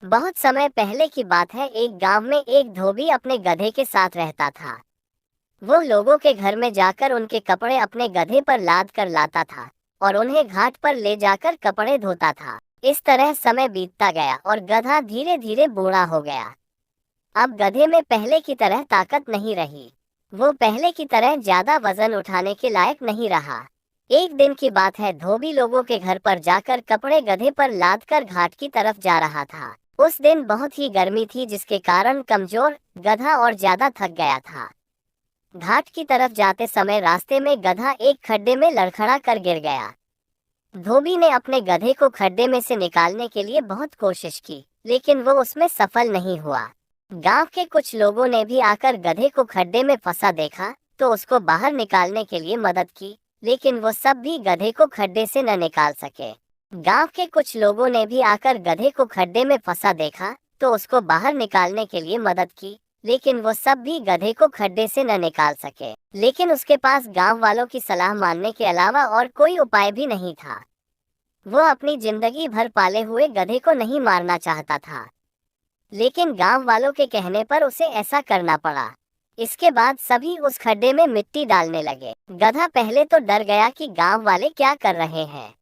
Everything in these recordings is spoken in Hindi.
बहुत समय पहले की बात है। एक गांव में एक धोबी अपने गधे के साथ रहता था। वो लोगों के घर में जाकर उनके कपड़े अपने गधे पर लाद कर लाता था और उन्हें घाट पर ले जाकर कपड़े धोता था। इस तरह समय बीतता गया और गधा धीरे धीरे बूढ़ा हो गया। अब गधे में पहले की तरह ताकत नहीं रही। वो पहले की तरह ज्यादा वजन उठाने के लायक नहीं रहा। एक दिन की बात है, धोबी लोगों के घर पर जाकर कपड़े गधे पर लाद कर घाट की तरफ जा रहा था। उस दिन बहुत ही गर्मी थी, जिसके कारण कमजोर गधा और ज्यादा थक गया था। घाट की तरफ जाते समय रास्ते में गधा एक खड्डे में लड़खड़ा कर गिर गया। धोबी ने अपने गधे को खड्डे में से निकालने के लिए बहुत कोशिश की, लेकिन वो उसमें सफल नहीं हुआ। गांव के कुछ लोगों ने भी आकर गधे को खड्डे में फंसा देखा तो उसको बाहर निकालने के लिए मदद की, लेकिन वो सब भी गधे को खड्डे से न निकाल सके। गांव के कुछ लोगों ने भी आकर गधे को खड्डे में फंसा देखा तो उसको बाहर निकालने के लिए मदद की, लेकिन वो सब भी गधे को खड्डे से न निकाल सके। लेकिन उसके पास गांव वालों की सलाह मानने के अलावा और कोई उपाय भी नहीं था। वो अपनी जिंदगी भर पाले हुए गधे को नहीं मारना चाहता था, लेकिन गांव वालों के कहने पर उसे ऐसा करना पड़ा। इसके बाद सभी उस खड्डे में मिट्टी डालने लगे। गधा पहले तो डर गया कि गांव वाले क्या कर रहे हैं,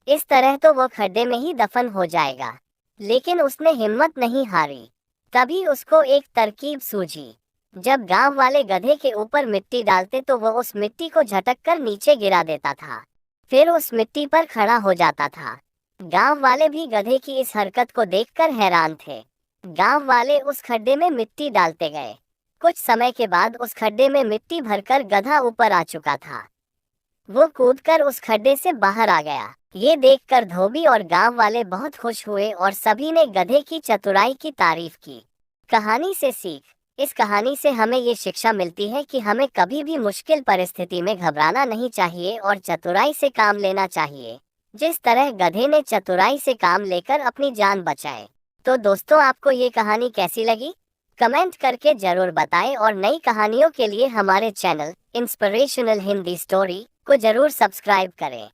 इस तरह तो वो खड्डे में ही दफन हो जाएगा। लेकिन उसने हिम्मत नहीं हारी। तभी उसको एक तरकीब सूझी। जब गांव वाले गधे के ऊपर मिट्टी डालते तो वो उस मिट्टी को झटक कर नीचे गिरा देता था, फिर उस मिट्टी पर खड़ा हो जाता था। गांव वाले भी गधे की इस हरकत को देखकर हैरान थे। गांव वाले उस खड्डे में मिट्टी डालते गए। कुछ समय के बाद उस खड्डे में मिट्टी भरकर गधा ऊपर आ चुका था। वो कूदकर उस खड्डे से बाहर आ गया। ये देखकर धोबी और गांव वाले बहुत खुश हुए और सभी ने गधे की चतुराई की तारीफ की। कहानी से सीख। इस कहानी से हमें ये शिक्षा मिलती है कि हमें कभी भी मुश्किल परिस्थिति में घबराना नहीं चाहिए और चतुराई से काम लेना चाहिए, जिस तरह गधे ने चतुराई से काम लेकर अपनी जान बचाए। तो दोस्तों, आपको ये कहानी कैसी लगी? कमेंट करके जरूर बताएं और नई कहानियों के लिए हमारे चैनल इंस्पिरेशनल हिंदी स्टोरी को जरूर सब्सक्राइब करें।